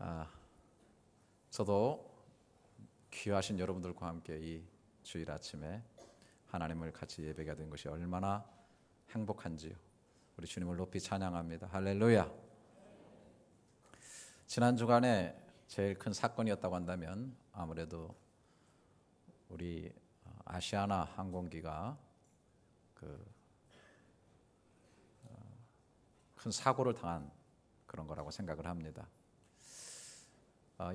아, 저도 귀하신 여러분들과 함께 이 주일 아침에 하나님을 같이 예배가 된 것이 얼마나 행복한지요. 우리 주님을 높이 찬양합니다. 할렐루야. 지난 주간에 제일 큰 사건이었다고 한다면 아무래도 우리 아시아나 항공기가 큰 사고를 당한 그런 거라고 생각을 합니다.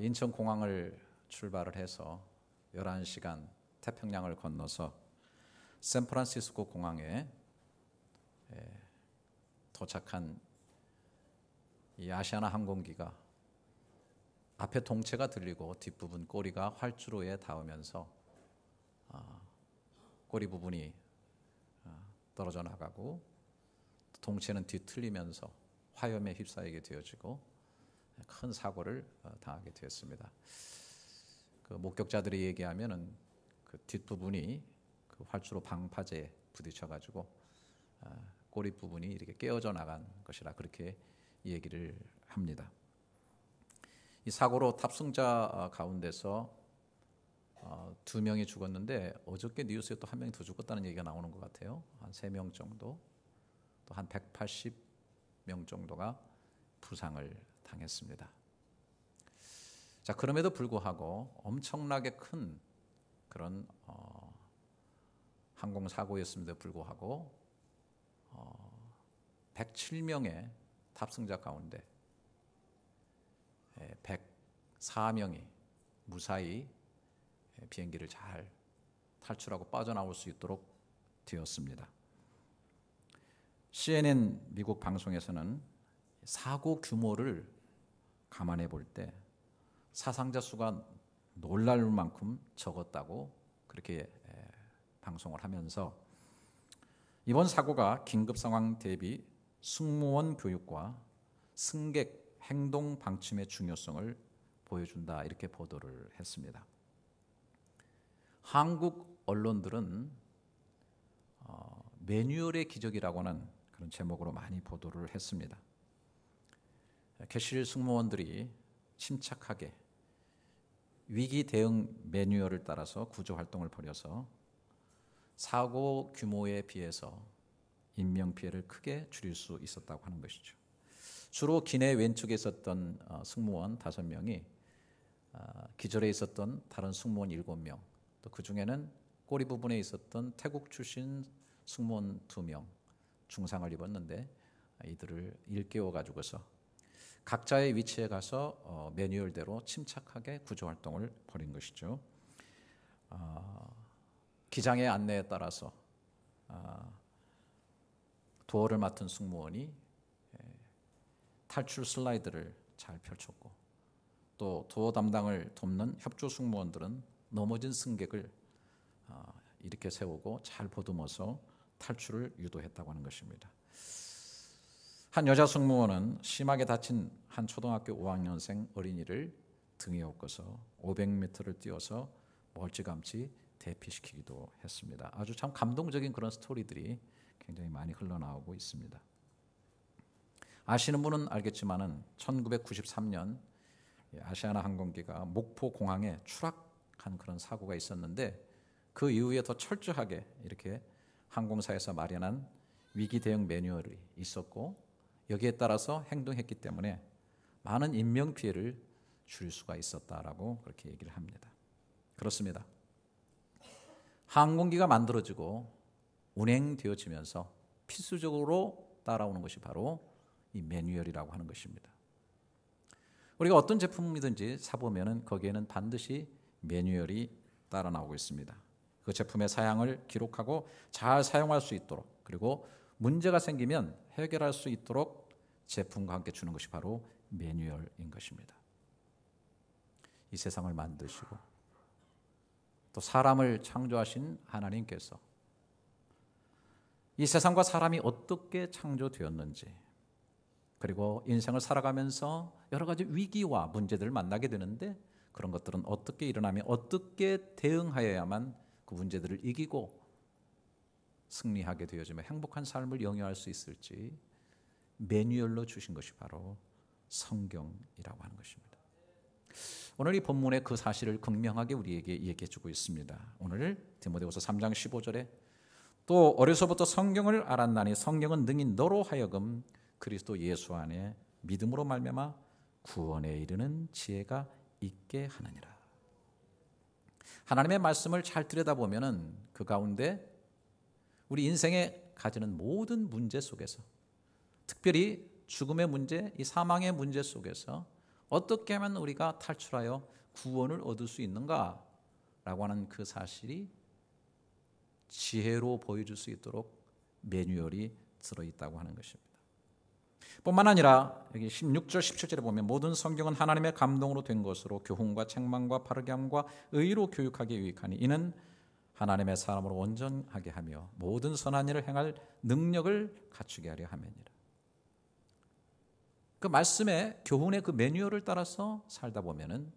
인천공항을 출발을 해서 11시간 태평양을 건너서 샌프란시스코 공항에 도착한 이 아시아나 항공기가 앞에 동체가 들리고 뒷부분 꼬리가 활주로에 닿으면서 꼬리 부분이 떨어져 나가고 동체는 뒤틀리면서 화염에 휩싸이게 되어지고 큰 사고를 당하게 되었습니다. 그 목격자들이 얘기하면은 그 뒷부분이 그 활주로 방파제에 부딪혀가지고 꼬리 부분이 이렇게 깨어져 나간 것이라 그렇게 얘기를 합니다. 이 사고로 탑승자 가운데서 2명이 죽었는데 어저께 뉴스에 또 1명이 더 죽었다는 얘기가 나오는 것 같아요. 한 3명 정도, 또 한 180명 정도가 부상을 당했습니다. 자, 그럼에도 불구하고 엄청나게 큰 그런 항공사고였음에도 불구하고 107명의 탑승자 가운데 104명이 무사히 비행기를 잘 탈출하고 빠져나올 수 있도록 되었습니다. CNN 미국 방송에서는 사고 규모를 감안해 볼 때 사상자 수가 놀랄 만큼 적었다고 그렇게 방송을 하면서 이번 사고가 긴급 상황 대비 승무원 교육과 승객 행동 방침의 중요성을 보여준다 이렇게 보도를 했습니다. 한국 언론들은 매뉴얼의 기적이라고 하는 그런 제목으로 많이 보도를 했습니다. 객실 승무원들이 침착하게 위기 대응 매뉴얼을 따라서 구조 활동을 벌여서 사고 규모에 비해서 인명 피해를 크게 줄일 수 있었다고 하는 것이죠. 주로 기내 왼쪽에 있었던 승무원 5명이 기절해 있었던 다른 승무원 7명, 또 그 중에는 꼬리 부분에 있었던 태국 출신 승무원 2명 중상을 입었는데 이들을 일깨워 가지고서 각자의 위치에 가서 매뉴얼대로 침착하게 구조 활동을 벌인 것이죠. 기장의 안내에 따라서 도어를 맡은 승무원이 탈출 슬라이드를 잘 펼쳤고 또 도어 담당을 돕는 협조 승무원들은 넘어진 승객을 이렇게 세우고 잘 보듬어서 탈출을 유도했다고 하는 것입니다. 한 여자 승무원은 심하게 다친 한 초등학교 5학년생 어린이를 등에 업고서 500m를 뛰어서 멀찌감치 대피시키기도 했습니다. 아주 참 감동적인 그런 스토리들이 굉장히 많이 흘러나오고 있습니다. 아시는 분은 알겠지만은 1993년 아시아나 항공기가 목포 공항에 추락한 그런 사고가 있었는데 그 이후에 더 철저하게 이렇게 항공사에서 마련한 위기 대응 매뉴얼이 있었고 여기에 따라서 행동했기 때문에 많은 인명 피해를 줄일 수가 있었다라고 그렇게 얘기를 합니다. 그렇습니다. 항공기가 만들어지고 운행되어지면서 필수적으로 따라오는 것이 바로 이 매뉴얼이라고 하는 것입니다. 우리가 어떤 제품이든지 사보면은 거기에는 반드시 매뉴얼이 따라 나오고 있습니다. 그 제품의 사양을 기록하고 잘 사용할 수 있도록 그리고 문제가 생기면 해결할 수 있도록 제품과 함께 주는 것이 바로 매뉴얼인 것입니다. 이 세상을 만드시고 또 사람을 창조하신 하나님께서 이 세상과 사람이 어떻게 창조되었는지 그리고 인생을 살아가면서 여러 가지 위기와 문제들을 만나게 되는데 그런 것들은 어떻게 일어나며 어떻게 대응하여야만 그 문제들을 이기고 승리하게 되어지며 행복한 삶을 영위할 수 있을지 매뉴얼로 주신 것이 바로 성경이라고 하는 것입니다. 오늘 이 본문의 그 사실을 극명하게 우리에게 얘기해 주고 있습니다. 오늘 디모데후서 3장 15절에 또 어려서부터 성경을 알았나니 성경은 능히 너로 하여금 그리스도 예수 안에 믿음으로 말미암아 구원에 이르는 지혜가 있게 하느니라. 하나님의 말씀을 잘 들여다보면은 그 가운데 우리 인생에 가지는 모든 문제 속에서, 특별히 죽음의 문제, 이 사망의 문제 속에서 어떻게 하면 우리가 탈출하여 구원을 얻을 수 있는가라고 하는 그 사실이 지혜로 보여줄 수 있도록 매뉴얼이 들어있다고 하는 것입니다. 뿐만 아니라 여기 16절 17절에 보면 모든 성경은 하나님의 감동으로 된 것으로 교훈과 책망과 바르게 함과 의로 교육하기에 유익하니 이는 하나님의 사람으로 온전하게 하며 모든 선한 일을 행할 능력을 갖추게 하려 함이니라. 그 말씀의 교훈의 그 매뉴얼을 따라서 살다 보면은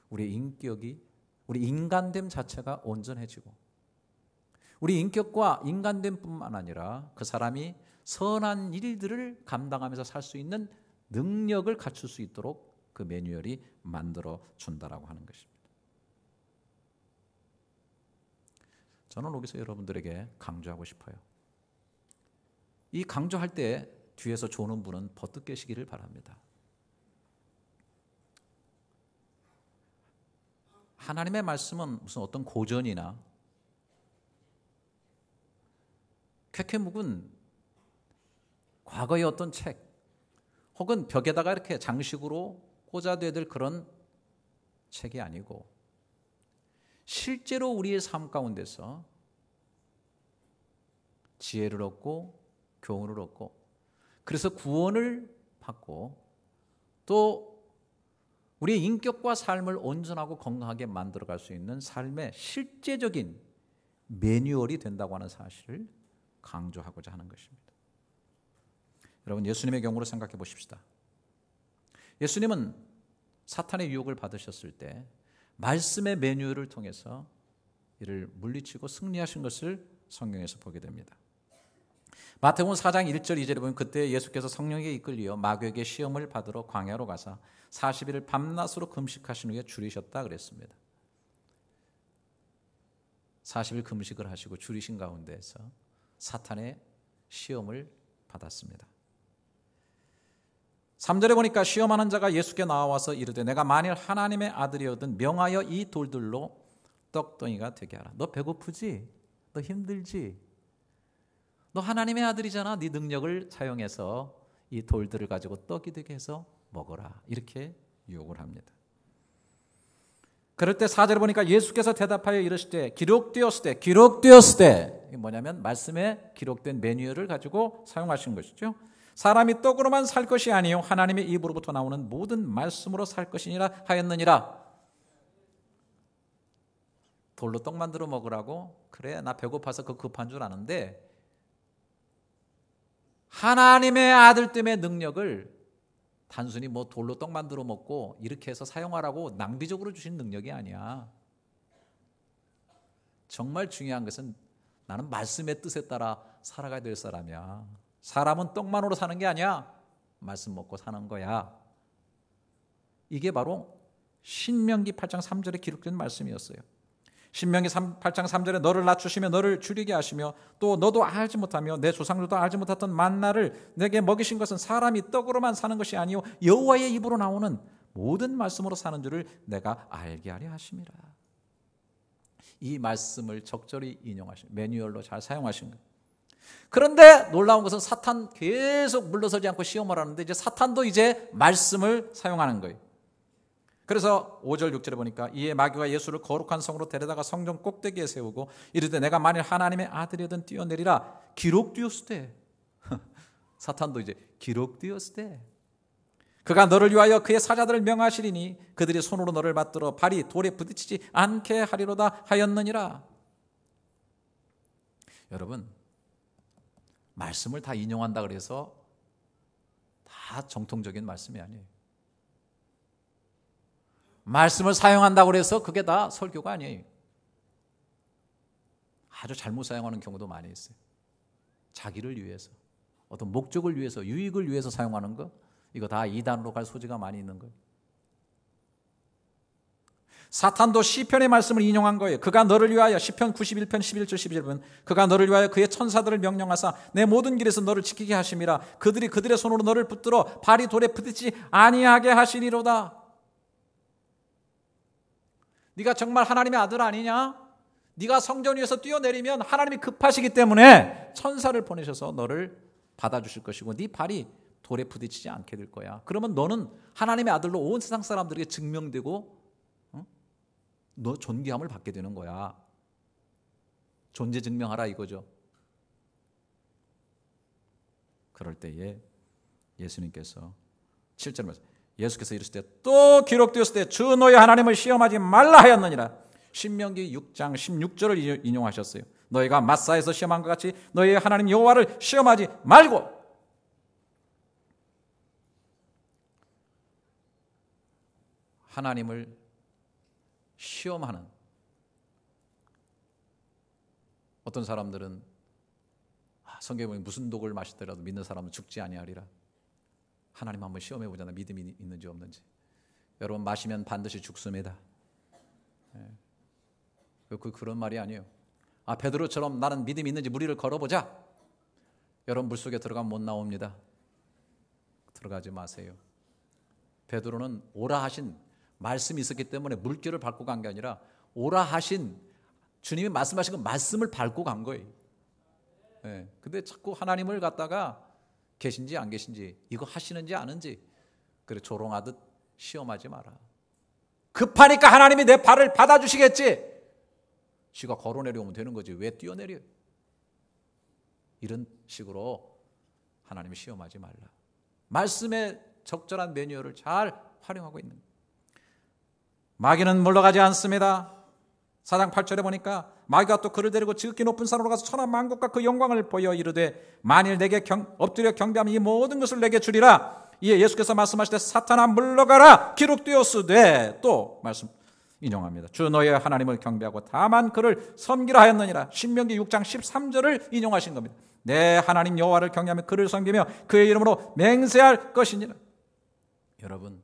우리의 인격이, 우리 인간됨 자체가 온전해지고 우리 인격과 인간됨뿐만 아니라 그 사람이 선한 일들을 감당하면서 살 수 있는 능력을 갖출 수 있도록 그 매뉴얼이 만들어 준다라고 하는 것입니다. 저는 여기서 여러분들에게 강조하고 싶어요. 이 강조할 때 뒤에서 조는 분은 버뜩 계시기를 바랍니다. 하나님의 말씀은 무슨 어떤 고전이나 쾌쾌 묵은 과거의 어떤 책 혹은 벽에다가 이렇게 장식으로 꽂아둬야 될 그런 책이 아니고 실제로 우리의 삶 가운데서 지혜를 얻고 교훈을 얻고 그래서 구원을 받고 또 우리의 인격과 삶을 온전하고 건강하게 만들어갈 수 있는 삶의 실제적인 매뉴얼이 된다고 하는 사실을 강조하고자 하는 것입니다. 여러분, 예수님의 경우로 생각해 보십시다. 예수님은 사탄의 유혹을 받으셨을 때 말씀의 매뉴얼을 통해서 이를 물리치고 승리하신 것을 성경에서 보게 됩니다. 마태복음 4장 1절 2절에 보면 그때 예수께서 성령에게 이끌려 마귀에게 시험을 받으러 광야로 가사 40일을 밤낮으로 금식하신 후에 줄이셨다 그랬습니다. 40일 금식을 하시고 줄이신 가운데에서 사탄의 시험을 받았습니다. 3절에 보니까 시험하는 자가 예수께 나와서 이르되 내가 만일 하나님의 아들이거든 명하여 이 돌들로 떡덩이가 되게 하라. 너 배고프지? 너 힘들지? 너 하나님의 아들이잖아. 네 능력을 사용해서 이 돌들을 가지고 떡이 되게 해서 먹어라. 이렇게 유혹을 합니다. 그럴 때 4절에 보니까 예수께서 대답하여 이르시되 기록되었으되 이게 뭐냐면 말씀에 기록된 매뉴얼을 가지고 사용하신 것이죠. 사람이 떡으로만 살 것이 아니요 하나님의 입으로부터 나오는 모든 말씀으로 살 것이니라 하였느니라. 돌로 떡 만들어 먹으라고? 그래, 나 배고파서 그거 급한 줄 아는데 하나님의 아들됨의 능력을 단순히 뭐 돌로 떡 만들어 먹고 이렇게 해서 사용하라고 낭비적으로 주신 능력이 아니야. 정말 중요한 것은 나는 말씀의 뜻에 따라 살아가야 될 사람이야. 사람은 떡만으로 사는 게 아니야. 말씀 먹고 사는 거야. 이게 바로 신명기 8장 3절에 기록된 말씀이었어요. 신명기 8장 3절에 너를 낮추시며 너를 줄이게 하시며 또 너도 알지 못하며 내 조상들도 알지 못했던 만나를 내게 먹이신 것은 사람이 떡으로만 사는 것이 아니요 여호와의 입으로 나오는 모든 말씀으로 사는 줄을 내가 알게 하려 하심이라. 이 말씀을 적절히 인용하신 매뉴얼로 잘 사용하신 것. 그런데 놀라운 것은 사탄 계속 물러서지 않고 시험을 하는데 이제 사탄도 이제 말씀을 사용하는 거예요. 그래서 5절 6절에 보니까 이에 마귀가 예수를 거룩한 성으로 데려다가 성전 꼭대기에 세우고 이르되 내가 만일 하나님의 아들이든 뛰어내리라 기록되었으되 사탄도 이제 기록되었으되 그가 너를 위하여 그의 사자들을 명하시리니 그들이 손으로 너를 받들어 발이 돌에 부딪히지 않게 하리로다 하였느니라. 여러분, 말씀을 다 인용한다 그래서 다 정통적인 말씀이 아니에요. 말씀을 사용한다고 해서 그게 다 설교가 아니에요. 아주 잘못 사용하는 경우도 많이 있어요. 자기를 위해서, 어떤 목적을 위해서, 유익을 위해서 사용하는 거, 이거 다 이단으로 갈 소지가 많이 있는 거예요. 사탄도 시편의 말씀을 인용한 거예요. 그가 너를 위하여, 시편 91편 11절 11절, 그가 너를 위하여 그의 천사들을 명령하사 내 모든 길에서 너를 지키게 하심이라. 그들이 그들의 손으로 너를 붙들어 발이 돌에 부딪히지 아니하게 하시리로다. 네가 정말 하나님의 아들 아니냐? 네가 성전 위에서 뛰어내리면 하나님이 급하시기 때문에 천사를 보내셔서 너를 받아주실 것이고 네 발이 돌에 부딪히지 않게 될 거야. 그러면 너는 하나님의 아들로 온 세상 사람들에게 증명되고 너 존귀함을 받게 되는 거야. 존재 증명하라 이거죠. 그럴 때에 예수님께서 7절 말씀, 예수께서 이르시되 또 기록되었을 때 주 너의 하나님을 시험하지 말라 하였느니라. 신명기 6장 16절을 인용하셨어요. 너희가 마사에서 시험한 것 같이 너희의 하나님 여호와를 시험하지 말고. 하나님을 시험하는, 어떤 사람들은 성경에 보면 무슨 독을 마시더라도 믿는 사람은 죽지 아니하리라. 하나님 한번 시험해 보잖아. 믿음이 있는지 없는지. 여러분, 마시면 반드시 죽습니다. 그런 말이 아니에요. 베드로처럼 나는 믿음이 있는지 무리를 걸어보자. 여러분, 물속에 들어가면 못 나옵니다. 들어가지 마세요. 베드로는 오라 하신 말씀이 있었기 때문에 물길을 밟고 간 게 아니라 오라 하신 주님이 말씀하신 그 말씀을 밟고 간 거예요. 근데 자꾸 하나님을 갖다가 계신지 안 계신지, 이거 하시는지 아는지 그래 조롱하듯 시험하지 마라. 급하니까 하나님이 내 발을 받아주시겠지. 쥐가 걸어 내려오면 되는 거지 왜 뛰어내려. 이런 식으로 하나님이 시험하지 말라. 말씀의 적절한 매뉴얼을 잘 활용하고 있는 거예요. 마귀는 물러가지 않습니다. 4장 8절에 보니까 마귀가 또 그를 데리고 지극히 높은 산으로 가서 천하 만국과 그 영광을 보여 이르되 만일 내게 엎드려 경배하면 이 모든 것을 내게 주리라. 이에 예수께서 말씀하시되 사탄아 물러가라 기록되었으되, 또 말씀 인용합니다. 주 너의 하나님을 경배하고 다만 그를 섬기라 하였느니라. 신명기 6장 13절을 인용하신 겁니다. 내 하나님 여호와를 경외하며 그를 섬기며 그의 이름으로 맹세할 것이니라. 여러분,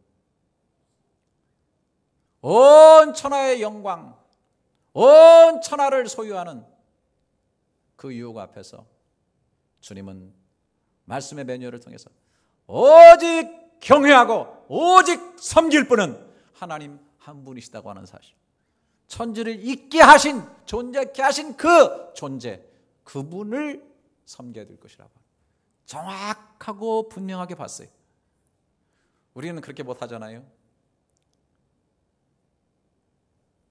온 천하의 영광, 온 천하를 소유하는 그 유혹 앞에서 주님은 말씀의 매뉴얼을 통해서 오직 경외하고 오직 섬길 분은 하나님 한 분이시다고 하는 사실, 천지를 있게 하신, 존재케 하신 그 존재, 그분을 섬겨야 될 것이라고 정확하고 분명하게 봤어요. 우리는 그렇게 못하잖아요.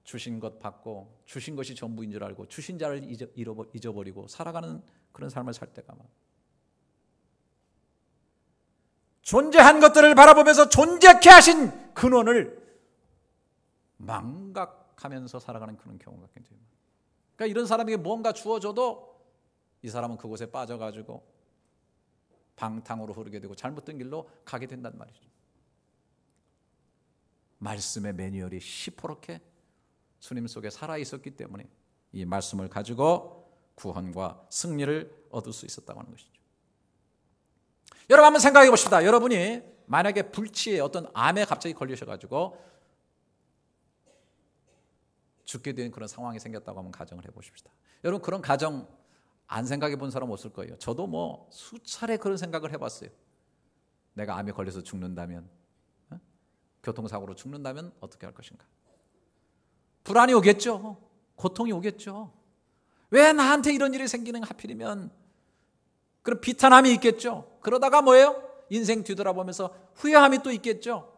주신 것 받고 주신 것이 전부인 줄 알고 주신 자를 잊어버리고 살아가는 그런 삶을 살 때가 많아요. 존재한 것들을 바라보면서 존재케 하신 근원을 망각하면서 살아가는 그런 경우가 굉장히 많아요. 그러니까 이런 사람에게 뭔가 주어져도 이 사람은 그곳에 빠져가지고 방탕으로 흐르게 되고 잘못된 길로 가게 된단 말이죠. 말씀의 매뉴얼이 시퍼렇게 주님 속에 살아있었기 때문에 이 말씀을 가지고 구원과 승리를 얻을 수 있었다고 하는 것이죠. 여러분 한번 생각해 봅시다. 여러분이 만약에 불치에 어떤 암에 갑자기 걸리셔가지고 죽게 되는 그런 상황이 생겼다고 하면 가정을 해보십시다. 여러분 그런 가정 안 생각해 본 사람 없을 거예요. 저도 수차례 그런 생각을 해봤어요. 내가 암에 걸려서 죽는다면, 교통사고로 죽는다면 어떻게 할 것인가. 불안이 오겠죠. 고통이 오겠죠. 왜 나한테 이런 일이 생기는 하필이면. 그럼 비탄함이 있겠죠. 그러다가 뭐예요? 인생 뒤돌아보면서 후회함이 또 있겠죠.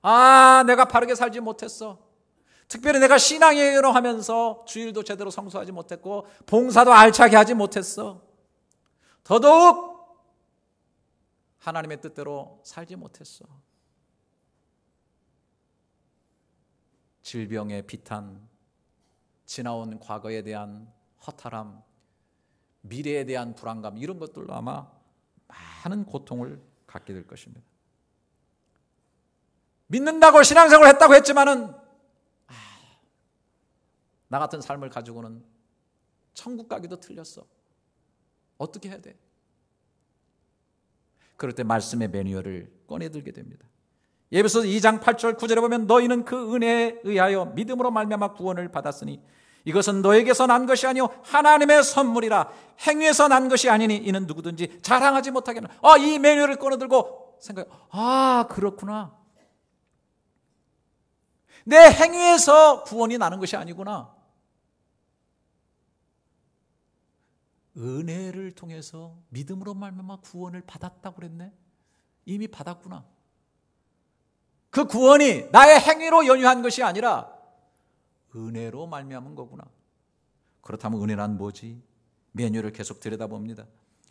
내가 바르게 살지 못했어. 특별히 내가 신앙여행을 하면서 주일도 제대로 성수하지 못했고 봉사도 알차게 하지 못했어. 더더욱 하나님의 뜻대로 살지 못했어. 질병의 비탄, 지나온 과거에 대한 허탈함, 미래에 대한 불안감, 이런 것들로 아마 많은 고통을 갖게 될 것입니다. 믿는다고 신앙생활을 했다고 했지만은 나 같은 삶을 가지고는 천국 가기도 틀렸어. 어떻게 해야 돼? 그럴 때 말씀의 매뉴얼을 꺼내들게 됩니다. 에베소 2장 8절 9절에 보면 너희는 그 은혜에 의하여 믿음으로 말미암아 구원을 받았으니 이것은 너에게서 난 것이 아니요 하나님의 선물이라. 행위에서 난 것이 아니니 이는 누구든지 자랑하지 못하게 하는. 이 매뉴얼을 꺼내들고 생각해. 그렇구나. 내 행위에서 구원이 나는 것이 아니구나. 은혜를 통해서 믿음으로 말미암아 구원을 받았다고 그랬네. 이미 받았구나. 그 구원이 나의 행위로 연유한 것이 아니라 은혜로 말미암은 거구나. 그렇다면 은혜란 뭐지? 메뉴를 계속 들여다봅니다.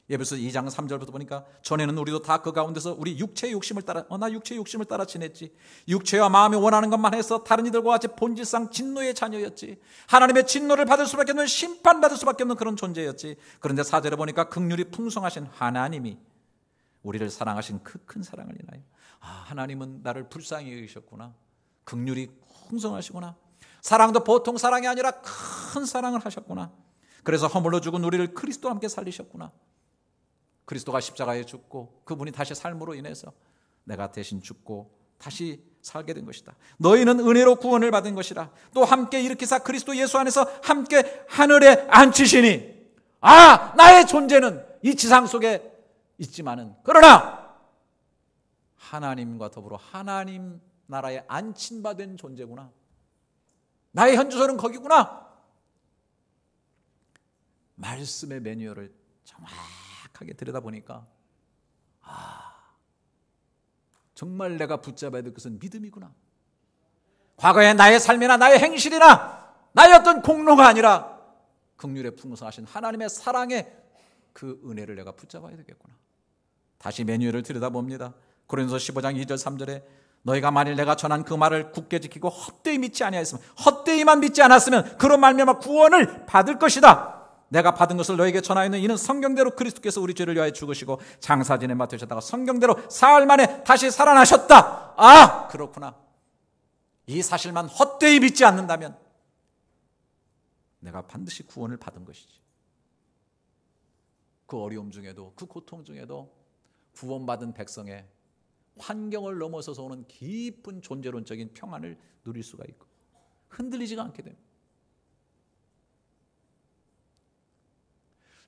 에베소 2장 3절부터 보니까 전에는 우리도 다 그 가운데서 우리 육체의 욕심을 따라 나 육체의 욕심을 따라 지냈지. 육체와 마음이 원하는 것만 해서 다른 이들과 같이 본질상 진노의 자녀였지. 하나님의 진노를 받을 수밖에 없는, 심판받을 수밖에 없는 그런 존재였지. 그런데 4절에 보니까 긍휼이 풍성하신 하나님이 우리를 사랑하신 그 큰 사랑을 인하여 하나님은 나를 불쌍히 여기셨구나. 긍휼이 풍성하시구나. 사랑도 보통 사랑이 아니라 큰 사랑을 하셨구나. 그래서 허물로 죽은 우리를 그리스도와 함께 살리셨구나. 그리스도가 십자가에 죽고 그분이 다시 삶으로 인해서 내가 대신 죽고 다시 살게 된 것이다. 너희는 은혜로 구원을 받은 것이라. 또 함께 일으키사 그리스도 예수 안에서 함께 하늘에 앉히시니. 나의 존재는 이 지상 속에 있지만은 그러나 하나님과 더불어 하나님 나라에 안침받은 존재구나. 나의 현주소는 거기구나. 말씀의 매뉴얼을 정확하게 들여다보니까 정말 내가 붙잡아야 될 것은 믿음이구나. 과거의 나의 삶이나 나의 행실이나 나의 어떤 공로가 아니라 긍휼에 풍성하신 하나님의 사랑의 그 은혜를 내가 붙잡아야 되겠구나. 다시 매뉴얼을 들여다봅니다. 고린도서 15장 2절 3절에 너희가 만일 내가 전한 그 말을 굳게 지키고 헛되이 믿지 아니하였으면, 헛되이만 믿지 않았으면 그로 말미암아 구원을 받을 것이다. 내가 받은 것을 너에게 전하였는 이는 성경대로 그리스도께서 우리 죄를 위하여 죽으시고 장사진에 맡으셨다가 성경대로 사흘 만에 다시 살아나셨다. 그렇구나. 이 사실만 헛되이 믿지 않는다면 내가 반드시 구원을 받은 것이지. 그 어려움 중에도, 그 고통 중에도 구원받은 백성의 환경을 넘어서서 오는 깊은 존재론적인 평안을 누릴 수가 있고 흔들리지가 않게 됩니다.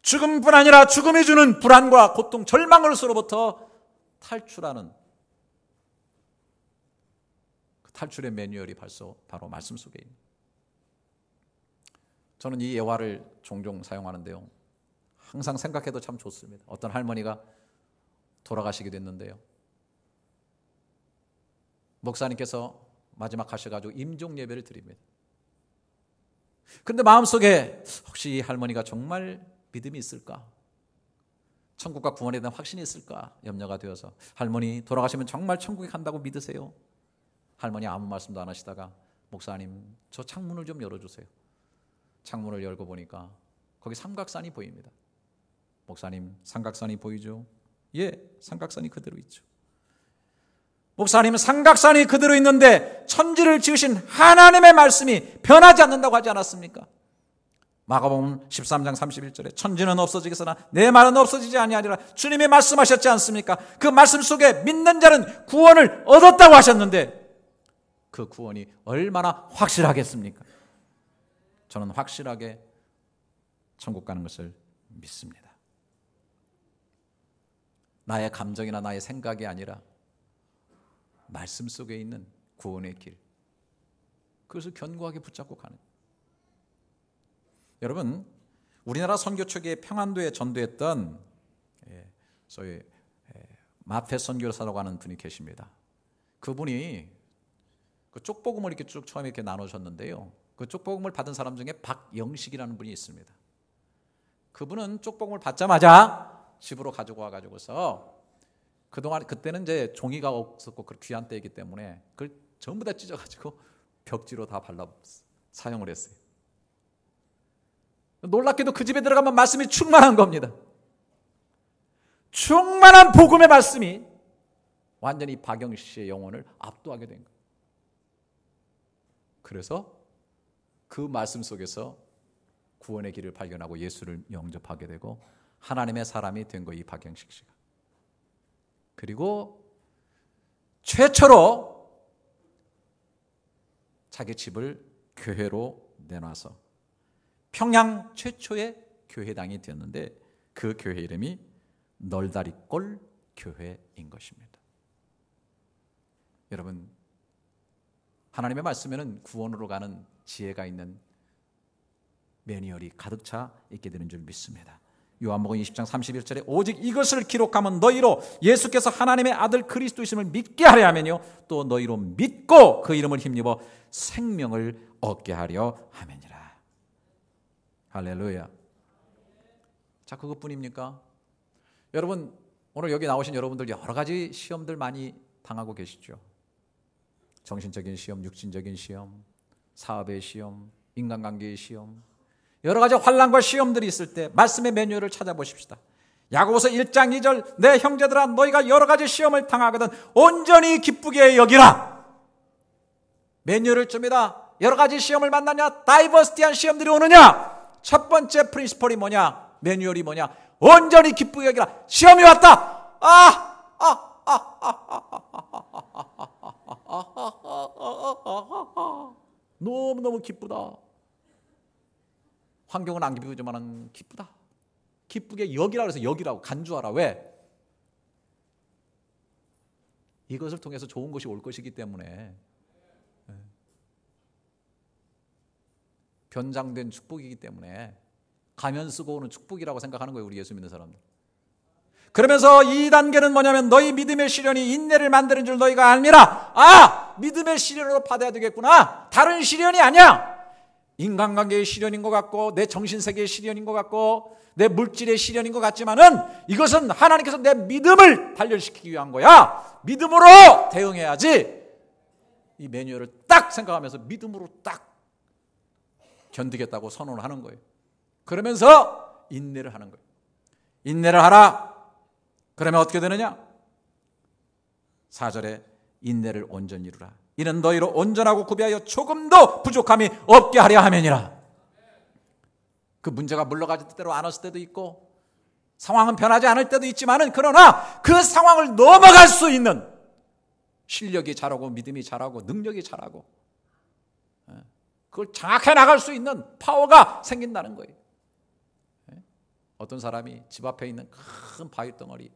죽음뿐 아니라 죽음이 주는 불안과 고통, 절망으로부터 탈출하는 그 탈출의 매뉴얼이 바로 말씀 속에 있는. 저는 이 예화를 종종 사용하는데요. 항상 생각해도 참 좋습니다. 어떤 할머니가 돌아가시게 됐는데요. 목사님께서 마지막 하셔가지고 임종 예배를 드립니다. 그런데 마음속에 혹시 이 할머니가 정말 믿음이 있을까? 천국과 구원에 대한 확신이 있을까? 염려가 되어서 할머니 돌아가시면 정말 천국에 간다고 믿으세요? 할머니 아무 말씀도 안 하시다가 목사님 저 창문을 좀 열어주세요. 창문을 열고 보니까 거기 삼각산이 보입니다. 목사님 삼각산이 보이죠? 예, 삼각산이 그대로 있죠. 목사님 삼각산이 그대로 있는데 천지를 지으신 하나님의 말씀이 변하지 않는다고 하지 않았습니까? 마가복음 13장 31절에 천지는 없어지겠으나 내 말은 없어지지 아니하리라 주님이 말씀하셨지 않습니까? 그 말씀 속에 믿는 자는 구원을 얻었다고 하셨는데 그 구원이 얼마나 확실하겠습니까? 저는 확실하게 천국 가는 것을 믿습니다. 나의 감정이나 나의 생각이 아니라 말씀 속에 있는 구원의 길, 그것을 견고하게 붙잡고 가는. 여러분, 우리나라 선교 초기에 평안도에 전도했던 소위 마페 선교사라고 하는 분이 계십니다. 그분이 그 쪽복음을 이렇게 쭉 처음에 이렇게 나누셨는데요. 그 쪽복음을 받은 사람 중에 박영식이라는 분이 있습니다. 그분은 쪽복음을 받자마자 집으로 가지고 와가지고서 그동안 그때는 이제 종이가 없었고 그 귀한 때이기 때문에 그걸 전부 다 찢어가지고 벽지로 다 발라 사용을 했어요. 놀랍게도 그 집에 들어가면 말씀이 충만한 겁니다. 충만한 복음의 말씀이 완전히 박영식 씨의 영혼을 압도하게 된 거예요. 그래서 그 말씀 속에서 구원의 길을 발견하고 예수를 영접하게 되고 하나님의 사람이 된 거예요, 이 박영식 씨가. 그리고 최초로 자기 집을 교회로 내놔서 평양 최초의 교회당이 되었는데 그 교회 이름이 널다리꼴 교회인 것입니다. 여러분, 하나님의 말씀에는 구원으로 가는 지혜가 있는 매뉴얼이 가득 차 있게 되는 줄 믿습니다. 요한복음 20장 31절에 오직 이것을 기록하면 너희로 예수께서 하나님의 아들 그리스도이심을 믿게 하려 하면요 또 너희로 믿고 그 이름을 힘입어 생명을 얻게 하려 하면이라. 할렐루야. 자, 그것뿐입니까? 여러분, 오늘 여기 나오신 여러분들 여러 가지 시험들 많이 당하고 계시죠. 정신적인 시험, 육신적인 시험, 사업의 시험, 인간관계의 시험, 여러 가지 환난과 시험들이 있을 때 말씀의 매뉴얼을 찾아보십시다. 야고보서 1장 2절 내 형제들아 너희가 여러 가지 시험을 당하거든 온전히 기쁘게 여기라. 매뉴얼을 줍니다. 여러 가지 시험을 만나냐? 다이버시티한 시험들이 오느냐? 첫 번째 프린시플이 뭐냐? 매뉴얼이 뭐냐? 온전히 기쁘게 여기라. 시험이 왔다. 너무너무 기쁘다. 환경은 안 기쁘지만 기쁘다. 기쁘게 여기라 그래서 여기라고 간주하라. 왜? 이것을 통해서 좋은 것이 올 것이기 때문에 변장된 축복이기 때문에 가면 쓰고 오는 축복이라고 생각하는 거예요. 우리 예수 믿는 사람들. 그러면서 이 단계는 뭐냐면 너희 믿음의 시련이 인내를 만드는 줄 너희가 알미라. 믿음의 시련으로 받아야 되겠구나. 다른 시련이 아니야. 인간관계의 시련인 것 같고 내 정신세계의 시련인 것 같고 내 물질의 시련인 것 같지만은 이것은 하나님께서 내 믿음을 단련시키기 위한 거야. 믿음으로 대응해야지. 이 매뉴얼을 딱 생각하면서 믿음으로 딱 견디겠다고 선언을 하는 거예요. 그러면서 인내를 하는 거예요. 인내를 하라. 그러면 어떻게 되느냐? 4절에 인내를 온전히 이루라. 이는 너희로 온전하고 구비하여 조금도 부족함이 없게 하려 함이니라. 그 문제가 물러가질 때로 안 왔을 때도 있고 상황은 변하지 않을 때도 있지만은 그러나 그 상황을 넘어갈 수 있는 실력이 자라고 믿음이 자라고 능력이 자라고 그걸 장악해 나갈 수 있는 파워가 생긴다는 거예요. 어떤 사람이 집 앞에 있는 큰 바위 덩어리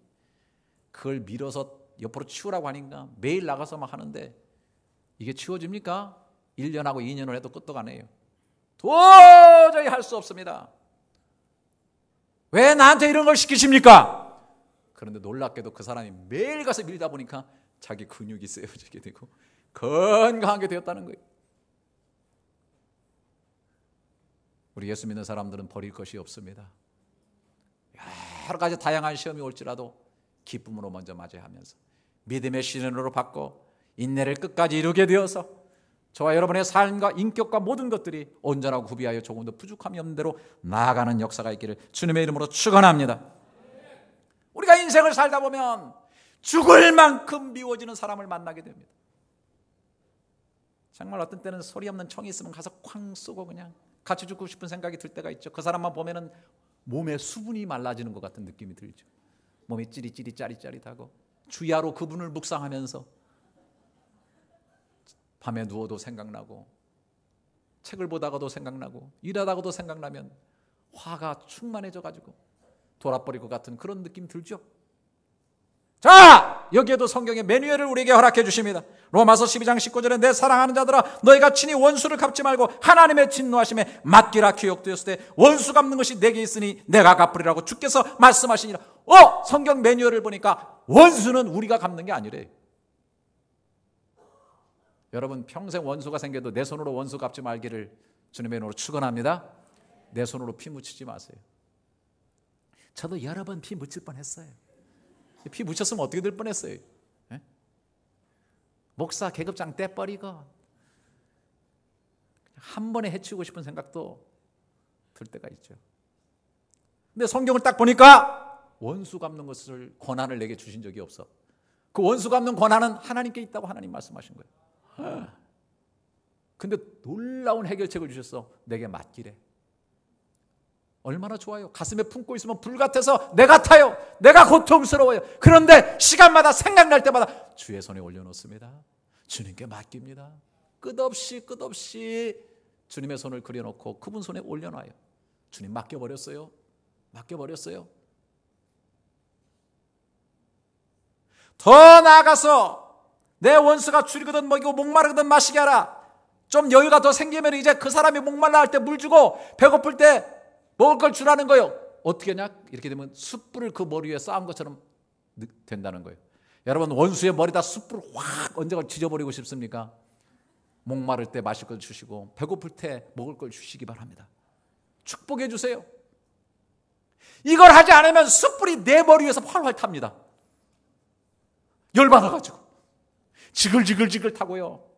그걸 밀어서 옆으로 치우라고 하니까 매일 나가서 막 하는데 이게 치워집니까? 1년하고 2년을 해도 끄떡 안 해요. 도저히 할 수 없습니다. 왜 나한테 이런 걸 시키십니까? 그런데 놀랍게도 그 사람이 매일 가서 밀다 보니까 자기 근육이 세워지게 되고 건강하게 되었다는 거예요. 우리 예수 믿는 사람들은 버릴 것이 없습니다. 여러 가지 다양한 시험이 올지라도 기쁨으로 먼저 맞이하면서 믿음의 시련으로 받고 인내를 끝까지 이루게 되어서 저와 여러분의 삶과 인격과 모든 것들이 온전하고 구비하여 조금 더 부족함이 없는 대로 나아가는 역사가 있기를 주님의 이름으로 축원합니다. 우리가 인생을 살다 보면 죽을 만큼 미워지는 사람을 만나게 됩니다. 정말 어떤 때는 소리 없는 총이 있으면 가서 쾅 쏘고 그냥 같이 죽고 싶은 생각이 들 때가 있죠. 그 사람만 보면은 몸에 수분이 말라지는 것 같은 느낌이 들죠. 몸이 찌릿찌릿 짜릿짜릿하고 주야로 그분을 묵상하면서 밤에 누워도 생각나고 책을 보다가도 생각나고 일하다가도 생각나면 화가 충만해져가지고 돌아버릴 것 같은 그런 느낌 들죠. 자, 여기에도 성경의 매뉴얼을 우리에게 허락해 주십니다. 로마서 12장 19절에 내 사랑하는 자들아 너희가 친히 원수를 갚지 말고 하나님의 진노하심에 맡기라. 기억되었을 때 원수 갚는 것이 내게 있으니 내가 갚으리라고 주께서 말씀하시니라. 성경 매뉴얼을 보니까 원수는 우리가 갚는 게 아니래. 여러분 평생 원수가 생겨도 내 손으로 원수 갚지 말기를 주님의 이름으로 축원합니다. 내 손으로 피 묻히지 마세요. 저도 여러 번 피 묻힐 뻔했어요. 피 묻혔으면 어떻게 될 뻔했어요? 목사 계급장 떼버리고 한 번에 해치우고 싶은 생각도 들 때가 있죠. 근데 성경을 딱 보니까 원수 갚는 것을 권한을 내게 주신 적이 없어. 그 원수 갚는 권한은 하나님께 있다고 하나님 말씀하신 거예요. 근데 놀라운 해결책을 주셨어. 내게 맡기래. 얼마나 좋아요. 가슴에 품고 있으면 불 같아서 내가 타요. 내가 고통스러워요. 그런데 시간마다 생각날 때마다 주의 손에 올려놓습니다. 주님께 맡깁니다. 끝없이 주님의 손을 그려놓고 그분 손에 올려놔요. 주님 맡겨버렸어요. 더 나아가서 내 원수가 줄이거든 먹이고 목마르거든 마시게 하라. 좀 여유가 더 생기면 이제 그 사람이 목말라 할 때 물 주고 배고플 때 먹을 걸 주라는 거예요. 어떻게 하냐? 이렇게 되면 숯불을 그 머리 위에 쌓은 것처럼 된다는 거예요. 여러분, 원수의 머리다 숯불을 확 얹어 지져버리고 싶습니까? 목마를 때 마실 걸 주시고 배고플 때 먹을 걸 주시기 바랍니다. 축복해 주세요. 이걸 하지 않으면 숯불이 내 머리 위에서 활활 탑니다. 열받아가지고 지글지글 타고요.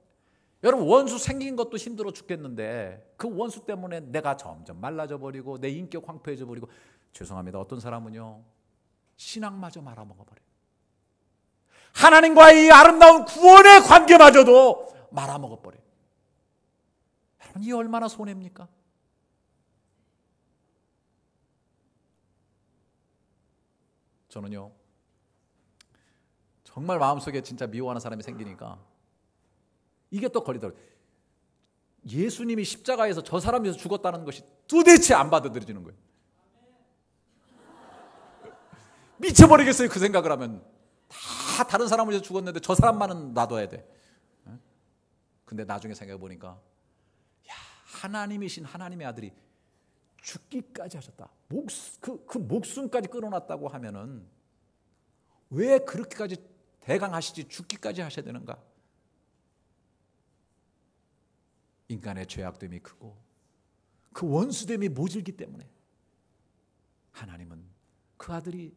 여러분, 원수 생긴 것도 힘들어 죽겠는데 그 원수 때문에 내가 점점 말라져 버리고 내 인격 황폐해져 버리고, 죄송합니다, 어떤 사람은요 신앙마저 말아먹어버려요. 하나님과의 이 아름다운 구원의 관계마저도 말아먹어버려요. 여러분, 이 얼마나 손해입니까? 저는요 정말 마음속에 진짜 미워하는 사람이 생기니까 이게 또 걸리더라고요. 예수님이 십자가에서 저 사람이 죽었다는 것이 도대체 안 받아들여지는 거예요. 미쳐버리겠어요. 그 생각을 하면. 다 다른 사람을 위해서 죽었는데 저 사람만은 놔둬야 돼. 근데 나중에 생각해보니까, 야, 하나님이신 하나님의 아들이 죽기까지 하셨다. 그 목숨까지 끊어놨다고 하면은 왜 그렇게까지 대강하시지 죽기까지 하셔야 되는가? 인간의 죄악됨이 크고 그 원수됨이 모질기 때문에 하나님은 그 아들이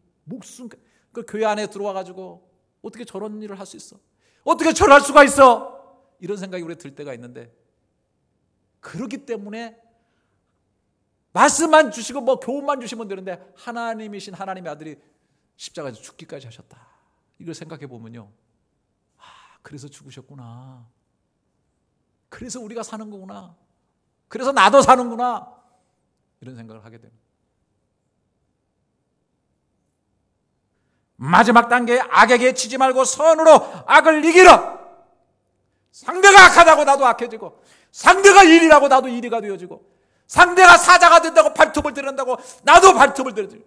그 교회 안에 들어와가지고 어떻게 저런 일을 할 수 있어? 어떻게 저럴 수가 있어? 이런 생각이 우리가 들 때가 있는데, 그렇기 때문에 말씀만 주시고 뭐 교훈만 주시면 되는데 하나님이신 하나님의 아들이 십자가에서 죽기까지 하셨다. 이걸 생각해 보면요, 그래서 죽으셨구나. 그래서 우리가 사는 거구나. 그래서 나도 사는구나. 이런 생각을 하게 됩니다. 마지막 단계에 악에게 치지 말고 선으로 악을 이기라. 상대가 악하다고 나도 악해지고, 상대가 일이라고 나도 일이가 되어지고, 상대가 사자가 된다고 발톱을 때린다고 나도 발톱을 때려지고,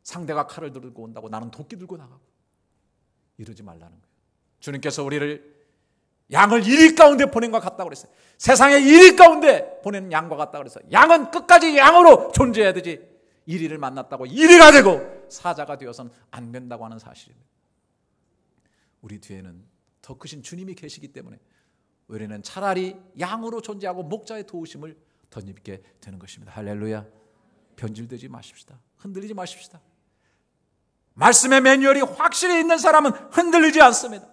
상대가 칼을 들고 온다고 나는 도끼 들고 나가고, 이러지 말라는 거예요. 주님께서 우리를 양을 1위 가운데 보낸 것 같다고 그랬어요. 세상에 1위 가운데 보낸 양과 같다고 그랬어요. 양은 끝까지 양으로 존재해야 되지, 1위를 만났다고 1위가 되고 사자가 되어서는 안 된다고 하는 사실입니다. 우리 뒤에는 더 크신 주님이 계시기 때문에 우리는 차라리 양으로 존재하고 목자의 도우심을 덧입게 되는 것입니다. 할렐루야. 변질되지 마십시다. 흔들리지 마십시다. 말씀의 매뉴얼이 확실히 있는 사람은 흔들리지 않습니다.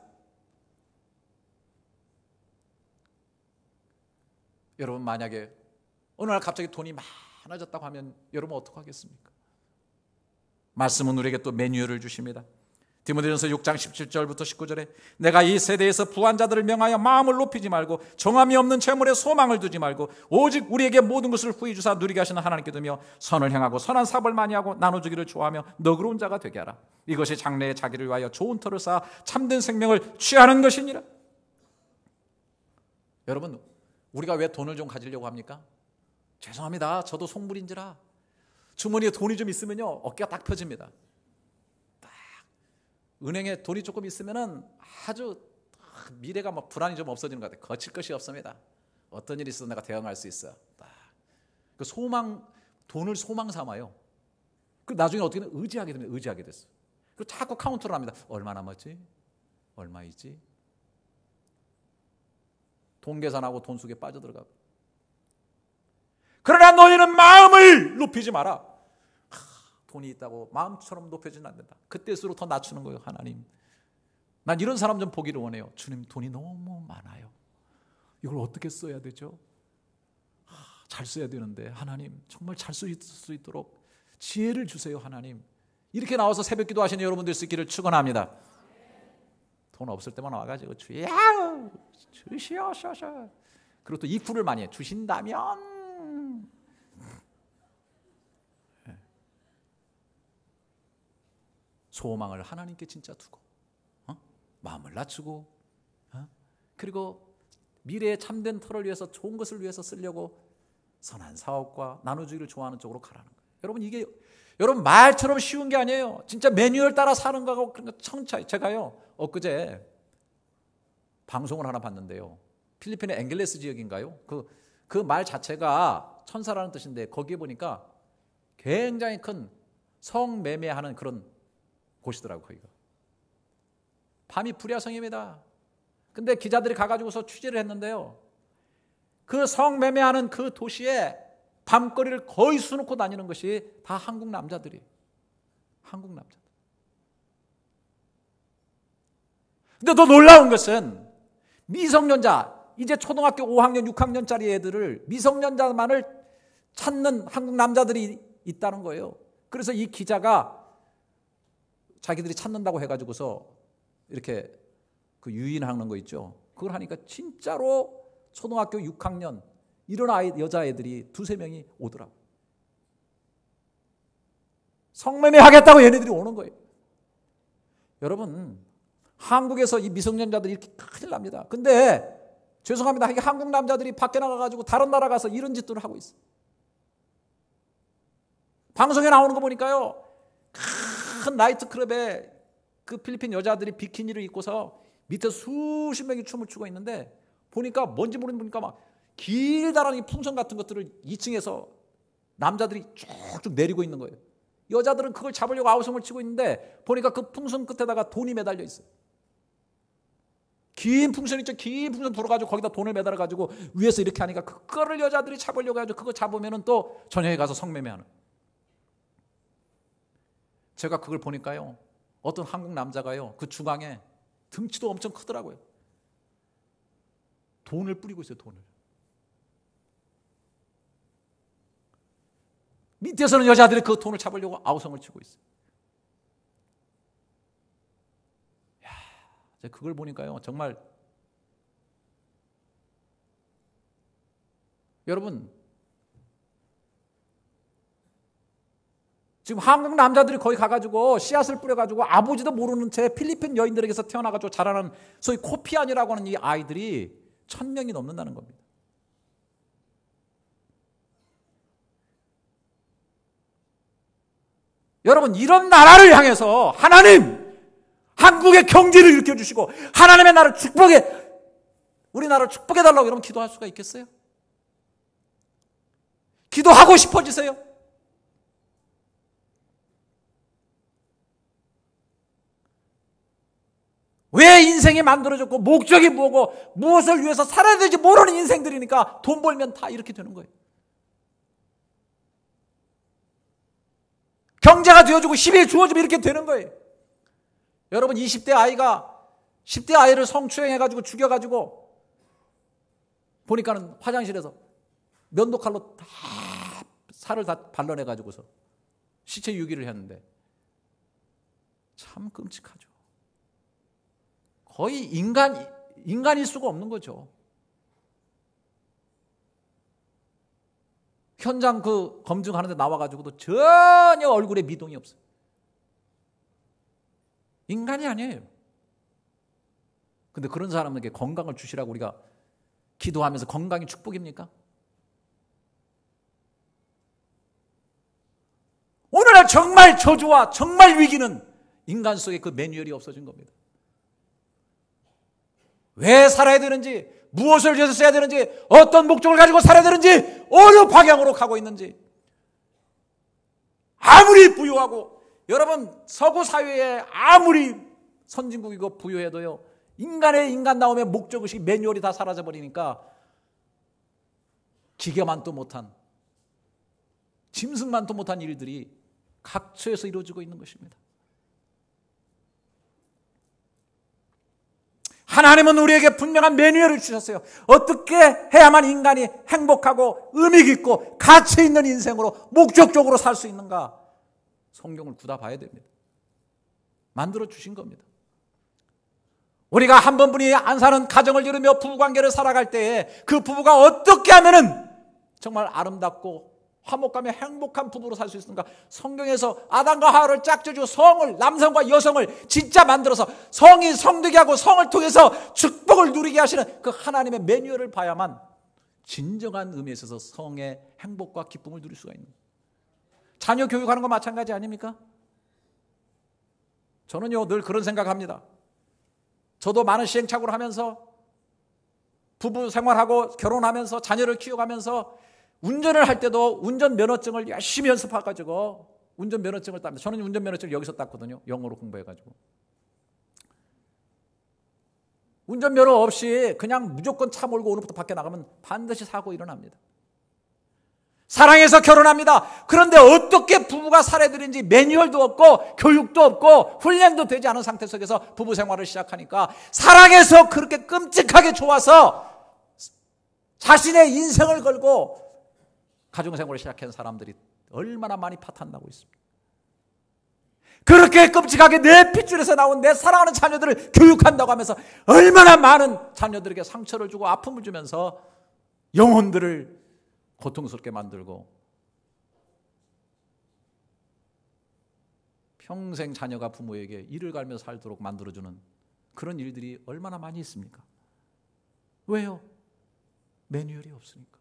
여러분, 만약에 어느 날 갑자기 돈이 많아졌다고 하면 여러분 어떡하겠습니까? 말씀은 우리에게 또 매뉴얼을 주십니다. 디모데전서 6장 17절부터 19절에 내가 이 세대에서 부한 자들을 명하여 마음을 높이지 말고 정함이 없는 재물에 소망을 두지 말고 오직 우리에게 모든 것을 후히 주사 누리게 하시는 하나님께 두며 선을 행하고 선한 사업을 많이 하고 나눠주기를 좋아하며 너그러운 자가 되게 하라. 이것이 장래에 자기를 위하여 좋은 터를 쌓아 참된 생명을 취하는 것이니라. 여러분, 우리가 왜 돈을 좀 가지려고 합니까? 죄송합니다. 저도 속물인지라 주머니에 돈이 좀 있으면요 어깨가 딱 펴집니다. 딱 은행에 돈이 조금 있으면은 아주 미래가 막 불안이 좀 없어지는 것 같아요. 거칠 것이 없습니다. 어떤 일이 있어도 내가 대응할 수 있어. 딱 그 돈을 소망 삼아요. 그 나중에 어떻게 의지하게 되면 의지하게 됐어. 그리고 자꾸 카운트를 합니다. 얼마 남았지? 얼마 있지? 돈 계산하고 돈 속에 빠져들어가고. 그러나 너희는 마음을 높이지 마라. 돈이 있다고 마음처럼 높여지는 안 된다. 그때일수록 더 낮추는 거예요. 하나님, 난 이런 사람 좀 보기를 원해요. 주님, 돈이 너무 많아요. 이걸 어떻게 써야 되죠? 잘 써야 되는데 하나님 정말 잘 쓸 수 있도록 지혜를 주세요. 하나님, 이렇게 나와서 새벽 기도하시는 여러분들 수 있기를 축원합니다. 돈 없을 때만 와가지고 주여 주시옵소서. 그리고 또 이프를 많이 해. 주신다면 소망을 하나님께 진짜 두고 마음을 낮추고 그리고 미래의 참된 터를 위해서 좋은 것을 위해서 쓰려고 선한 사업과 나누주기를 좋아하는 쪽으로 가라는 거예요. 여러분 이게 여러분 말처럼 쉬운 게 아니에요. 진짜 매뉴얼 따라 사는 거하고 그런 거 천차이. 제가요 엊그제 방송을 하나 봤는데요. 필리핀의 앵겔레스 지역인가요? 그 말 자체가 천사라는 뜻인데 거기에 보니까 굉장히 큰 성매매하는 그런 곳이더라고요. 거기가 밤이 불야성입니다. 근데 기자들이 가가지고서 취재를 했는데요. 그 성매매하는 그 도시에 밤거리를 거의 수놓고 다니는 것이 다 한국 남자들이. 한국 남자들. 근데 더 놀라운 것은 미성년자, 이제 초등학교 5학년, 6학년짜리 애들을 미성년자만을 찾는 한국 남자들이 있다는 거예요. 그래서 이 기자가 자기들이 찾는다고 해가지고서 이렇게 그 유인하는 거 있죠. 그걸 하니까 진짜로 초등학교 6학년 이런 여자애들이 두세 명이 오더라고요. 성매매 하겠다고 얘네들이 오는 거예요. 여러분 한국에서 이 미성년자들이 이렇게 큰일 납니다. 근데 죄송합니다. 이게 한국 남자들이 밖에 나가가지고 다른 나라 가서 이런 짓들을 하고 있어요. 방송에 나오는 거 보니까요. 큰 나이트클럽에 그 필리핀 여자들이 비키니를 입고서 밑에 수십 명이 춤을 추고 있는데 보니까 뭔지 모르니까 막 길다란 풍선 같은 것들을 2층에서 남자들이 쭉쭉 내리고 있는 거예요. 여자들은 그걸 잡으려고 아우성을 치고 있는데 보니까 그 풍선 끝에다가 돈이 매달려 있어요. 긴 풍선 있죠. 긴 풍선 불어가지고 거기다 돈을 매달아가지고 위에서 이렇게 하니까 그거를 여자들이 잡으려고 해가지고 그거 잡으면은 또 저녁에 가서 성매매하는. 제가 그걸 보니까요. 어떤 한국 남자가요. 그 주방에 등치도 엄청 크더라고요. 돈을 뿌리고 있어요. 돈을. 밑에서는 여자들이 그 돈을 잡으려고 아우성을 치고 있어요. 야, 제가 그걸 보니까요. 정말 여러분 지금 한국 남자들이 거기 가가지고 씨앗을 뿌려가지고 아버지도 모르는 채 필리핀 여인들에게서 태어나가지고 자라는 소위 코피안이라고 하는 이 아이들이 1000명이 넘는다는 겁니다. 여러분 이런 나라를 향해서 하나님 한국의 경제를 일으켜주시고 하나님의 나라를 우리나라를 축복해달라고 여러분 기도할 수가 있겠어요? 기도하고 싶어지세요? 왜 인생이 만들어졌고 목적이 뭐고 무엇을 위해서 살아야 될지 모르는 인생들이니까 돈 벌면 다 이렇게 되는 거예요. 경제가 되어주고 힘이 주어지면 이렇게 되는 거예요. 여러분 20대 아이가 10대 아이를 성추행해가지고 죽여가지고 보니까는 화장실에서 면도칼로 다 살을 다 발라내가지고서 시체 유기를 했는데 참 끔찍하죠. 거의 인간일 수가 없는 거죠. 현장 그 검증하는데 나와가지고도 전혀 얼굴에 미동이 없어요. 인간이 아니에요. 근데 그런 사람에게 건강을 주시라고 우리가 기도하면서 건강이 축복입니까? 오늘날 정말 저주와 정말 위기는 인간 속에 그 매뉴얼이 없어진 겁니다. 왜 살아야 되는지, 무엇을 위해서 써야 되는지, 어떤 목적을 가지고 살아야 되는지, 어느 방향으로 가고 있는지. 아무리 부유하고 여러분 서구 사회에 아무리 선진국이고 부유해도요 인간 나오면 목적의식 매뉴얼이 다 사라져버리니까 기계만도 못한 짐승만도 못한 일들이 각처에서 이루어지고 있는 것입니다. 하나님은 우리에게 분명한 매뉴얼을 주셨어요. 어떻게 해야만 인간이 행복하고 의미 있고 가치 있는 인생으로 목적적으로 살 수 있는가? 성경을 굳어 봐야 됩니다. 만들어 주신 겁니다. 우리가 한 번뿐이 안 사는 가정을 이루며 부부관계를 살아갈 때에 그 부부가 어떻게 하면은 정말 아름답고 화목하며 행복한 부부로 살 수 있습니까? 성경에서 아담과 하와를 짝져주고 성을, 남성과 여성을 진짜 만들어서 성이 성되게 하고 성을 통해서 축복을 누리게 하시는 그 하나님의 매뉴얼을 봐야만 진정한 의미에 있어서 성의 행복과 기쁨을 누릴 수가 있는 거예요. 자녀 교육하는 거 마찬가지 아닙니까? 저는요 늘 그런 생각합니다. 저도 많은 시행착오를 하면서 부부 생활하고 결혼하면서 자녀를 키워가면서 운전을 할 때도 운전면허증을 열심히 연습해가지고 운전면허증을 땁니다. 저는 운전면허증을 여기서 땄거든요. 영어로 공부해가지고. 운전면허 없이 그냥 무조건 차 몰고 오늘부터 밖에 나가면 반드시 사고 일어납니다. 사랑해서 결혼합니다. 그런데 어떻게 부부가 살아들인지 매뉴얼도 없고 교육도 없고 훈련도 되지 않은 상태 속에서 부부 생활을 시작하니까 사랑해서 그렇게 끔찍하게 좋아서 자신의 인생을 걸고 가정생활을 시작한 사람들이 얼마나 많이 파탄나고 있습니다. 그렇게 끔찍하게 내 핏줄에서 나온 내 사랑하는 자녀들을 교육한다고 하면서 얼마나 많은 자녀들에게 상처를 주고 아픔을 주면서 영혼들을 고통스럽게 만들고 평생 자녀가 부모에게 이를 갈며 살도록 만들어주는 그런 일들이 얼마나 많이 있습니까? 왜요? 매뉴얼이 없으니까.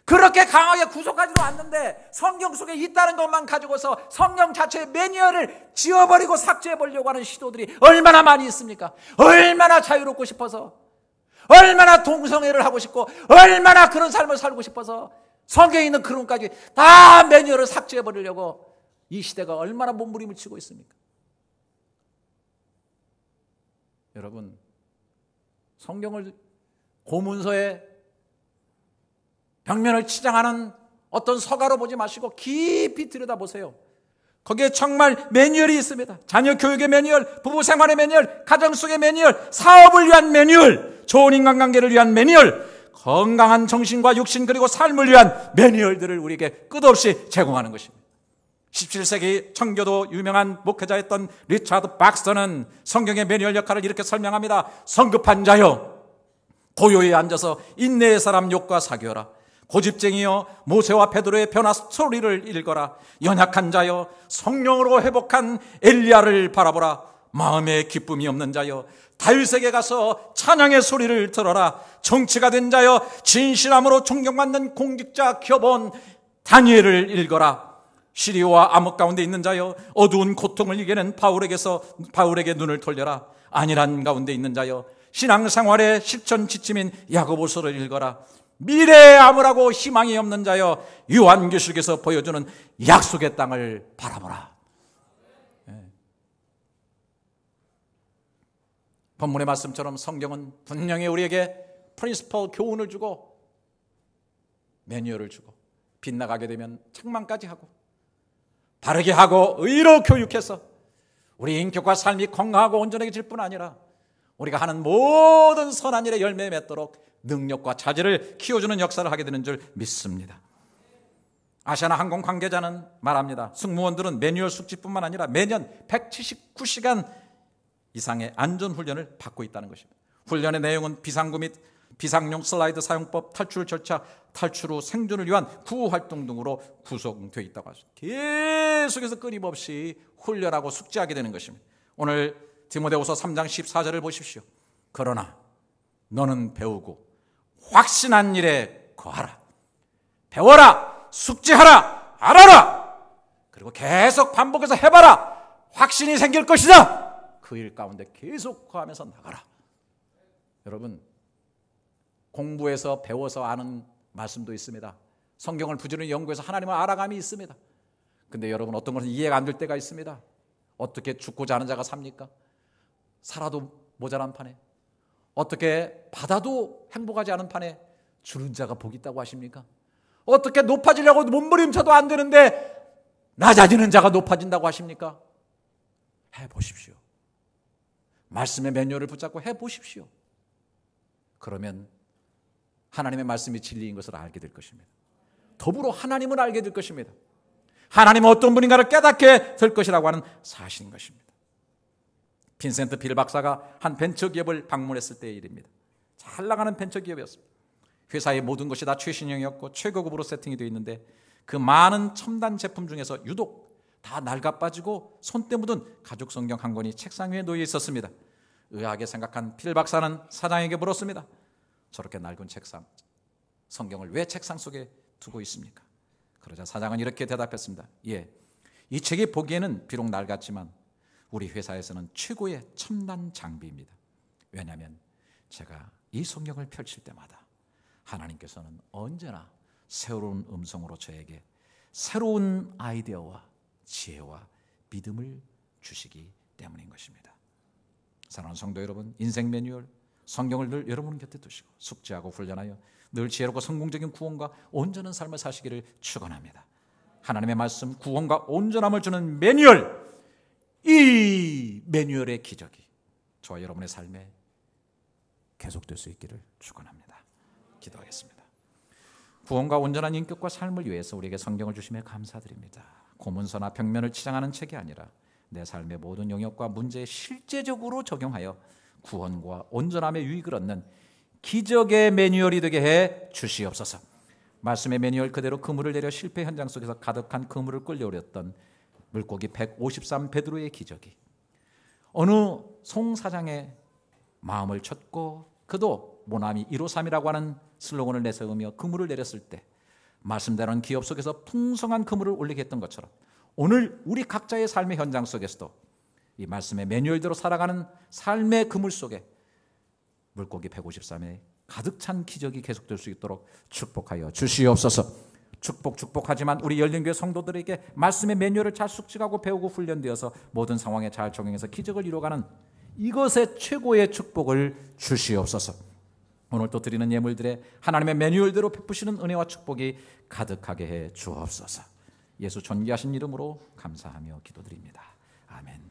그렇게 강하게 구속하지도 않는데 성경 속에 있다는 것만 가지고서 성경 자체의 매뉴얼을 지워버리고 삭제해보려고 하는 시도들이 얼마나 많이 있습니까? 얼마나 자유롭고 싶어서, 얼마나 동성애를 하고 싶고, 얼마나 그런 삶을 살고 싶어서 성경에 있는 그런 것까지 다 매뉴얼을 삭제해버리려고 이 시대가 얼마나 몸부림을 치고 있습니까? 여러분, 성경을 고문서에 벽면을 치장하는 어떤 서가로 보지 마시고 깊이 들여다보세요. 거기에 정말 매뉴얼이 있습니다. 자녀 교육의 매뉴얼, 부부 생활의 매뉴얼, 가정 속의 매뉴얼, 사업을 위한 매뉴얼, 좋은 인간관계를 위한 매뉴얼, 건강한 정신과 육신 그리고 삶을 위한 매뉴얼들을 우리에게 끝없이 제공하는 것입니다. 17세기 청교도 유명한 목회자였던 리차드 박스터는 성경의 매뉴얼 역할을 이렇게 설명합니다. 성급한 자여, 고요히 앉아서 인내의 사람 욥과 사귀어라. 고집쟁이여, 모세와 베드로의 변화 스토리를 읽어라. 연약한 자여, 성령으로 회복한 엘리야를 바라보라. 마음에 기쁨이 없는 자여, 다윗에게 가서 찬양의 소리를 들어라. 정치가 된 자여, 진실함으로 존경받는 공직자 기업원 다니엘을 읽어라. 시리와 암흑 가운데 있는 자여, 어두운 고통을 이겨낸 바울에게 눈을 돌려라. 안일한 가운데 있는 자여, 신앙생활의 실천 지침인 야고보서를 읽어라. 미래에 암울하고 희망이 없는 자여, 요한계시록에서 보여주는 약속의 땅을 바라보라. 본문의 말씀처럼 성경은 분명히 우리에게 프린시플 교훈을 주고 매뉴얼을 주고 빗나가게 되면 책망까지 하고 바르게 하고 의로 교육해서 우리 인격과 삶이 건강하고 온전해질 뿐 아니라 우리가 하는 모든 선한 일에 열매 맺도록 능력과 자질을 키워주는 역사를 하게 되는 줄 믿습니다. 아시아나 항공 관계자는 말합니다. 승무원들은 매뉴얼 숙지뿐만 아니라 매년 179시간 이상의 안전훈련을 받고 있다는 것입니다. 훈련의 내용은 비상구 및 비상용 슬라이드 사용법, 탈출 절차, 탈출 후 생존을 위한 구호활동 등으로 구성되어 있다고 하죠. 계속해서 끊임없이 훈련하고 숙지하게 되는 것입니다. 오늘 디모데후서 3장 14절을 보십시오. 그러나 너는 배우고 확신한 일에 거하라. 배워라, 숙지하라, 알아라. 그리고 계속 반복해서 해봐라. 확신이 생길 것이다. 그 일 가운데 계속 거하면서 나가라. 여러분, 공부해서 배워서 아는 말씀도 있습니다. 성경을 부지런히 연구해서 하나님을 알아감이 있습니다. 근데 여러분, 어떤 것은 이해가 안 될 때가 있습니다. 어떻게 죽고자 하는 자가 삽니까? 살아도 모자란 판에, 어떻게 받아도 행복하지 않은 판에 주는 자가 복이 있다고 하십니까? 어떻게 높아지려고 몸부림쳐도 안 되는데 낮아지는 자가 높아진다고 하십니까? 해보십시오. 말씀의 매뉴얼을 붙잡고 해보십시오. 그러면 하나님의 말씀이 진리인 것을 알게 될 것입니다. 더불어 하나님을 알게 될 것입니다. 하나님은 어떤 분인가를 깨닫게 될 것이라고 하는 사실인 것입니다. 빈센트 필 박사가 한 벤처기업을 방문했을 때의 일입니다. 잘 나가는 벤처기업이었습니다. 회사의 모든 것이 다 최신형이었고 최고급으로 세팅이 되어 있는데 그 많은 첨단 제품 중에서 유독 다 낡아 빠지고 손때 묻은 가죽 성경 한 권이 책상 위에 놓여 있었습니다. 의아하게 생각한 필 박사는 사장에게 물었습니다. 저렇게 낡은 책상 성경을 왜 책상 속에 두고 있습니까? 그러자 사장은 이렇게 대답했습니다. 예, 이 책이 보기에는 비록 낡았지만 우리 회사에서는 최고의 첨단 장비입니다. 왜냐하면 제가 이 성경을 펼칠 때마다 하나님께서는 언제나 새로운 음성으로 저에게 새로운 아이디어와 지혜와 믿음을 주시기 때문인 것입니다. 사랑하는 성도 여러분, 인생 매뉴얼 성경을 늘 여러분 곁에 두시고 숙지하고 훈련하여 늘 지혜롭고 성공적인 구원과 온전한 삶을 사시기를 축원합니다. 하나님의 말씀 구원과 온전함을 주는 매뉴얼, 이 매뉴얼의 기적이 저와 여러분의 삶에 계속될 수 있기를 축원합니다. 기도하겠습니다. 구원과 온전한 인격과 삶을 위해서 우리에게 성경을 주심에 감사드립니다. 고문서나 벽면을 치장하는 책이 아니라 내 삶의 모든 영역과 문제에 실제적으로 적용하여 구원과 온전함의 유익을 얻는 기적의 매뉴얼이 되게 해 주시옵소서. 말씀의 매뉴얼 그대로 그물을 내려 실패 현장 속에서 가득한 그물을 끌려오렸던 물고기 153 베드로의 기적이 어느 송 사장의 마음을 쳤고 그도 모나미 153이라고 하는 슬로건을 내세우며 그물을 내렸을 때 말씀대로는 기업 속에서 풍성한 그물을 올리게 했던 것처럼 오늘 우리 각자의 삶의 현장 속에서도 이 말씀의 매뉴얼대로 살아가는 삶의 그물 속에 물고기 153에 가득 찬 기적이 계속될 수 있도록 축복하여 주시옵소서. 축복하지만 우리 열린교회 성도들에게 말씀의 매뉴얼을 잘 숙지하고 배우고 훈련되어서 모든 상황에 잘 적용해서 기적을 이루어가는 이것의 최고의 축복을 주시옵소서. 오늘 또 드리는 예물들에 하나님의 매뉴얼대로 베푸시는 은혜와 축복이 가득하게 해 주옵소서. 예수 존귀하신 이름으로 감사하며 기도드립니다. 아멘.